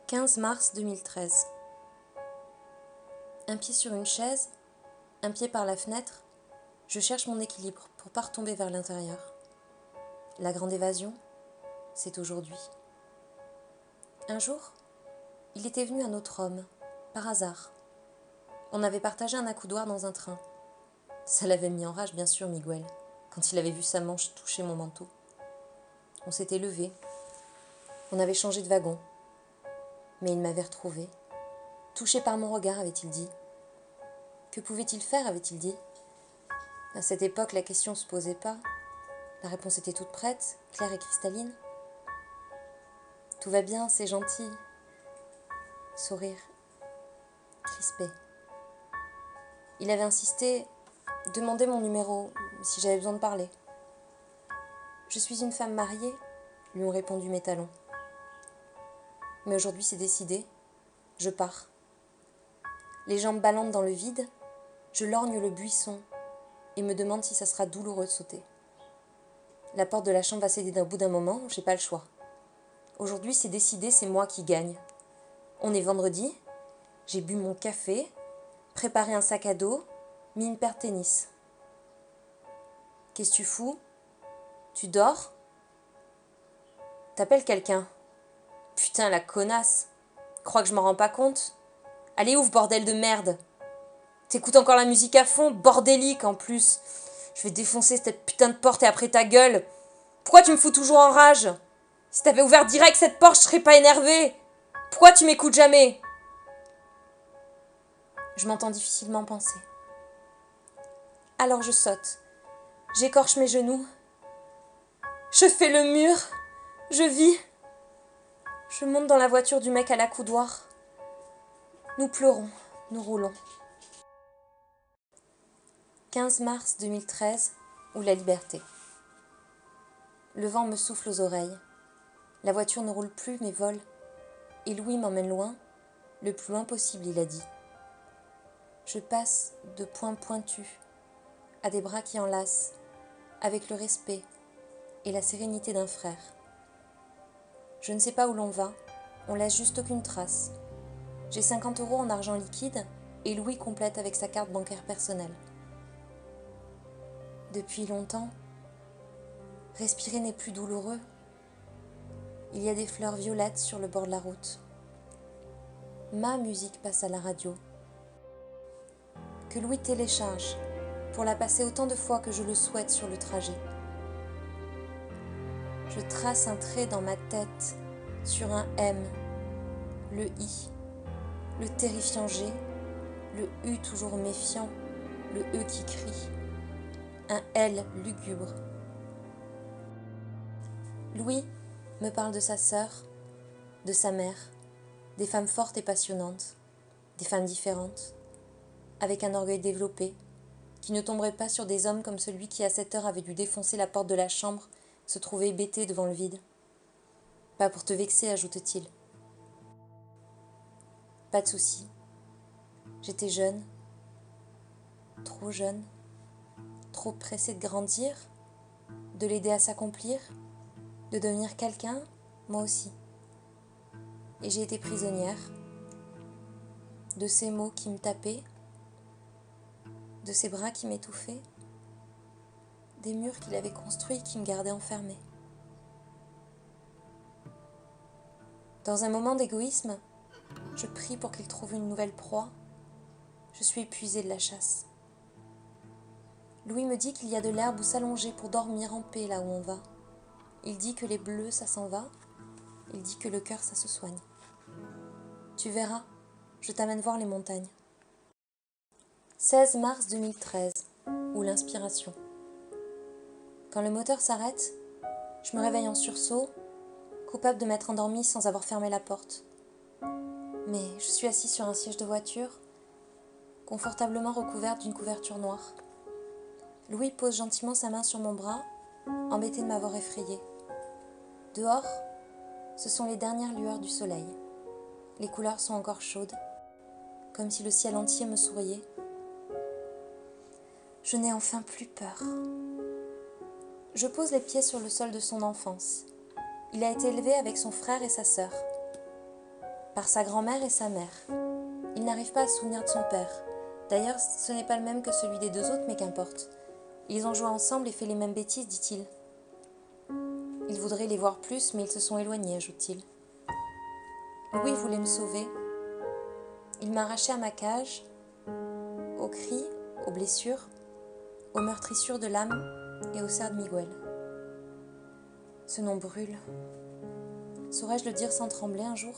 15 mars 2013. Un pied sur une chaise, un pied par la fenêtre, je cherche mon équilibre pour pas retomber vers l'intérieur. La grande évasion, c'est aujourd'hui. Un jour, il était venu un autre homme, par hasard. On avait partagé un accoudoir dans un train. Ça l'avait mis en rage, bien sûr, Miguel, quand il avait vu sa manche toucher mon manteau. On s'était levé. On avait changé de wagon. Mais il m'avait retrouvée. Touché par mon regard, avait-il dit. Que pouvait-il faire, avait-il dit. À cette époque, la question ne se posait pas. La réponse était toute prête, claire et cristalline. Tout va bien, c'est gentil. Sourire. Crispé. Il avait insisté, demandé mon numéro, si j'avais besoin de parler. Je suis une femme mariée, lui ont répondu mes talons. Mais aujourd'hui, c'est décidé. Je pars. Les jambes ballantes dans le vide, je lorgne le buisson et me demande si ça sera douloureux de sauter. La porte de la chambre va céder d'un bout d'un moment, j'ai pas le choix. Aujourd'hui, c'est décidé, c'est moi qui gagne. On est vendredi, j'ai bu mon café, préparé un sac à dos, mis une paire de tennis. Qu'est-ce que tu fous? Tu dors? T'appelles quelqu'un? Putain, la connasse! Crois que je m'en rends pas compte? Allez, ouvre, bordel de merde! T'écoutes encore la musique à fond, bordélique en plus! Je vais défoncer cette putain de porte et après ta gueule! Pourquoi tu me fous toujours en rage? Si t'avais ouvert direct cette porte, je serais pas énervée! Pourquoi tu m'écoutes jamais? Je m'entends difficilement penser. Alors je saute. J'écorche mes genoux. Je fais le mur. Je vis. Je monte dans la voiture du mec à l'accoudoir. Nous pleurons. Nous roulons. 15 mars 2013, ou la liberté. Le vent me souffle aux oreilles. La voiture ne roule plus mais vole. Et Louis m'emmène loin, le plus loin possible, il a dit. Je passe de poings pointus à des bras qui enlacent, avec le respect et la sérénité d'un frère. Je ne sais pas où l'on va, on laisse juste aucune trace. J'ai 50 € en argent liquide et Louis complète avec sa carte bancaire personnelle. Depuis longtemps, respirer n'est plus douloureux. Il y a des fleurs violettes sur le bord de la route. Ma musique passe à la radio, que Louis télécharge pour la passer autant de fois que je le souhaite sur le trajet. Je trace un trait dans ma tête sur un M, le I, le terrifiant G, le U toujours méfiant, le E qui crie, un L lugubre. Louis me parle de sa sœur, de sa mère, des femmes fortes et passionnantes, des femmes différentes, avec un orgueil développé, qui ne tomberait pas sur des hommes comme celui qui à cette heure avait dû défoncer la porte de la chambre, se trouver hébété devant le vide. Pas pour te vexer, ajoute-t-il. Pas de souci. J'étais jeune, trop pressée de grandir, de l'aider à s'accomplir, de devenir quelqu'un, moi aussi. Et j'ai été prisonnière de ces mots qui me tapaient, de ces bras qui m'étouffaient, des murs qu'il avait construits qui me gardaient enfermée. Dans un moment d'égoïsme, je prie pour qu'il trouve une nouvelle proie. Je suis épuisée de la chasse. Louis me dit qu'il y a de l'herbe où s'allonger pour dormir en paix là où on va. Il dit que les bleus, ça s'en va. Il dit que le cœur, ça se soigne. Tu verras, je t'amène voir les montagnes. 16 mars 2013, ou l'inspiration. Quand le moteur s'arrête, je me réveille en sursaut, coupable de m'être endormie sans avoir fermé la porte. Mais je suis assise sur un siège de voiture, confortablement recouverte d'une couverture noire. Louis pose gentiment sa main sur mon bras, embêté de m'avoir effrayée. Dehors, ce sont les dernières lueurs du soleil. Les couleurs sont encore chaudes, comme si le ciel entier me souriait. Je n'ai enfin plus peur. Je pose les pieds sur le sol de son enfance. Il a été élevé avec son frère et sa sœur. par sa grand-mère et sa mère. Il n'arrive pas à se souvenir de son père. D'ailleurs, ce n'est pas le même que celui des deux autres, mais qu'importe. Ils ont joué ensemble et fait les mêmes bêtises, dit-il. Il voudrait les voir plus, mais ils se sont éloignés, ajoute-t-il. Louis voulait me sauver. Il m'a arraché à ma cage, aux cris, aux blessures, aux meurtrissures de l'âme et aux serres de Miguel. Ce nom brûle. Saurais-je le dire sans trembler un jour ?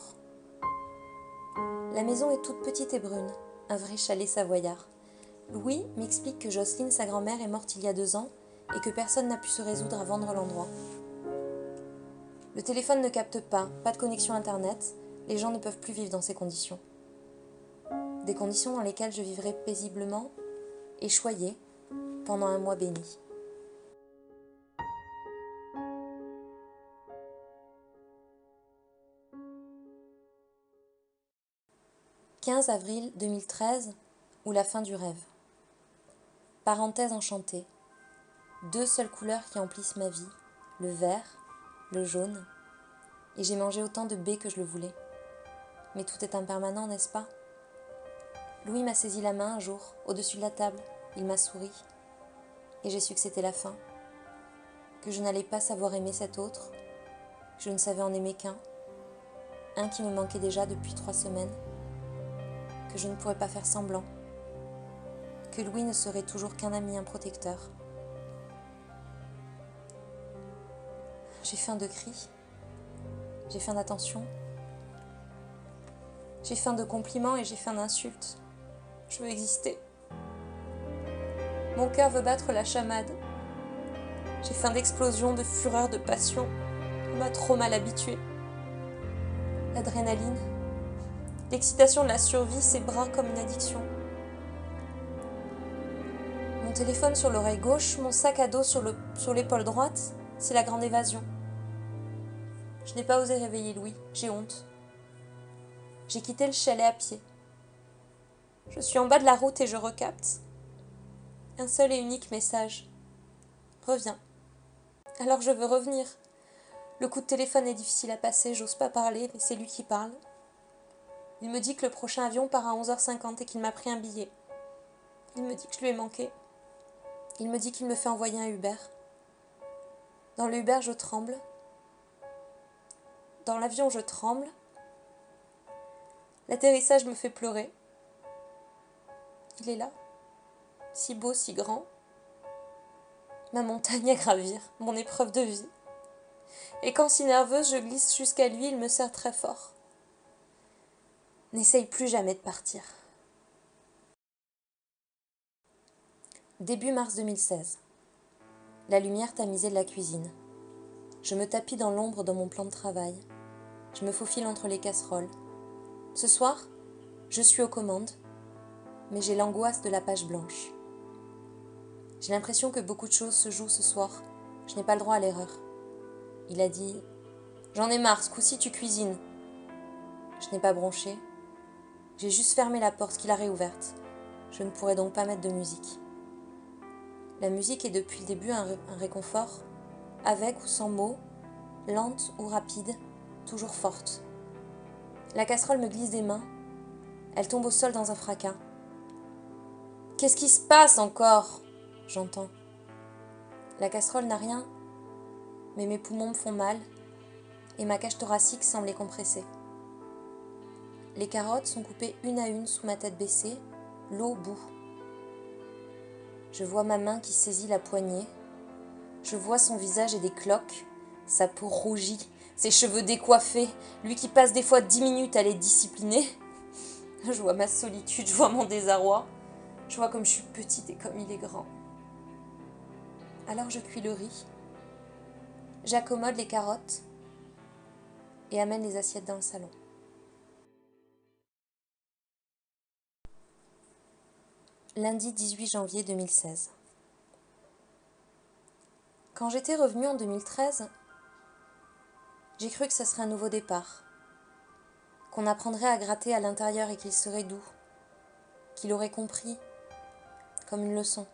La maison est toute petite et brune, un vrai chalet savoyard. Louis m'explique que Jocelyne, sa grand-mère, est morte il y a 2 ans et que personne n'a pu se résoudre à vendre l'endroit. Le téléphone ne capte pas de connexion internet, les gens ne peuvent plus vivre dans ces conditions. Des conditions dans lesquelles je vivrai paisiblement et choyée pendant un mois béni. « 15 avril 2013, ou la fin du rêve. Parenthèse enchantée. 2 seules couleurs qui emplissent ma vie, le vert, le jaune, et j'ai mangé autant de baies que je le voulais. Mais tout est impermanent, n'est-ce pas ? Louis m'a saisi la main un jour, au-dessus de la table, il m'a souri, et j'ai su que c'était la fin, que je n'allais pas savoir aimer cet autre, que je ne savais en aimer qu'un, un qui me manquait déjà depuis 3 semaines, que je ne pourrais pas faire semblant, que Louis ne serait toujours qu'un ami, un protecteur. J'ai faim de cris, j'ai faim d'attention, j'ai faim de compliments et j'ai faim d'insultes. Je veux exister. Mon cœur veut battre la chamade. J'ai faim d'explosion, de fureur, de passion. On m'a trop mal habituée. L'adrénaline, l'excitation de la survie, ses bras comme une addiction. Mon téléphone sur l'oreille gauche, mon sac à dos sur l'épaule droite, c'est la grande évasion. Je n'ai pas osé réveiller Louis, j'ai honte. J'ai quitté le chalet à pied. Je suis en bas de la route et je recapte. Un seul et unique message. Reviens. Alors je veux revenir. Le coup de téléphone est difficile à passer, j'ose pas parler, mais c'est lui qui parle. Il me dit que le prochain avion part à 11h50 et qu'il m'a pris un billet. Il me dit que je lui ai manqué. Il me dit qu'il me fait envoyer un Uber. Dans le Uber, je tremble. Dans l'avion, je tremble. L'atterrissage me fait pleurer. Il est là, si beau, si grand. Ma montagne à gravir, mon épreuve de vie. Et quand si nerveuse, je glisse jusqu'à lui, il me serre très fort. N'essaye plus jamais de partir. Début mars 2016. La lumière tamisée de la cuisine. Je me tapis dans l'ombre dans mon plan de travail. Je me faufile entre les casseroles. Ce soir, je suis aux commandes, mais j'ai l'angoisse de la page blanche. J'ai l'impression que beaucoup de choses se jouent ce soir. Je n'ai pas le droit à l'erreur. Il a dit « J'en ai marre, ce coup-ci tu cuisines ». Je n'ai pas bronché. J'ai juste fermé la porte qu'il a réouverte. Je ne pourrais donc pas mettre de musique. La musique est depuis le début un réconfort, avec ou sans mots, lente ou rapide, toujours forte. La casserole me glisse des mains. Elle tombe au sol dans un fracas. « Qu'est-ce qui se passe encore ?» j'entends. La casserole n'a rien, mais mes poumons me font mal et ma cage thoracique semble les compresser. Les carottes sont coupées une à une sous ma tête baissée, l'eau au bout. Je vois ma main qui saisit la poignée. Je vois son visage et des cloques, sa peau rougie, ses cheveux décoiffés, lui qui passe des fois 10 minutes à les discipliner. Je vois ma solitude, je vois mon désarroi. Je vois comme je suis petite et comme il est grand. Alors je cuis le riz. J'accommode les carottes et amène les assiettes dans le salon. Lundi 18 janvier 2016. Quand j'étais revenue en 2013, j'ai cru que ce serait un nouveau départ, qu'on apprendrait à gratter à l'intérieur et qu'il serait doux, qu'il aurait compris, comme une leçon.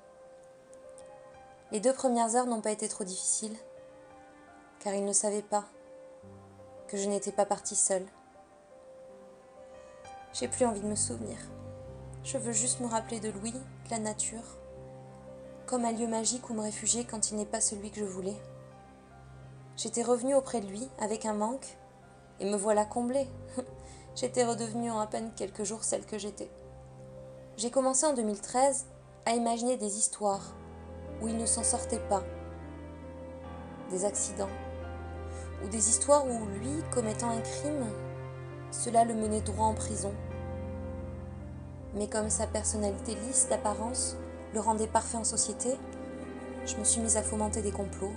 Les 2 premières heures n'ont pas été trop difficiles, car il ne savait pas que je n'étais pas partie seule. J'ai plus envie de me souvenir. Je veux juste me rappeler de Louis, de la nature, comme un lieu magique où me réfugier quand il n'est pas celui que je voulais. J'étais revenue auprès de lui avec un manque, et me voilà comblée. J'étais redevenue en à peine quelques jours celle que j'étais. J'ai commencé en 2013 à imaginer des histoires où il ne s'en sortait pas, des accidents, ou des histoires où lui, commettant un crime, cela le menait droit en prison. Mais comme sa personnalité lisse d'apparence le rendait parfait en société, je me suis mise à fomenter des complots,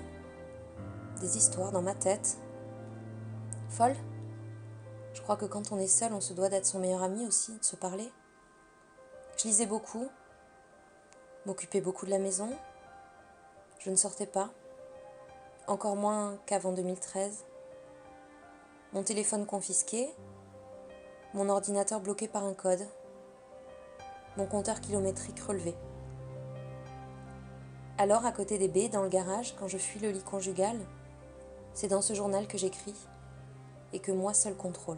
des histoires dans ma tête. Folle ? Je crois que quand on est seul, on se doit d'être son meilleur ami aussi, de se parler. Je lisais beaucoup, m'occupais beaucoup de la maison. Je ne sortais pas, encore moins qu'avant 2013. Mon téléphone confisqué, mon ordinateur bloqué par un code, mon compteur kilométrique relevé. Alors, à côté des baies, dans le garage, quand je fuis le lit conjugal, c'est dans ce journal que j'écris et que moi seul contrôle.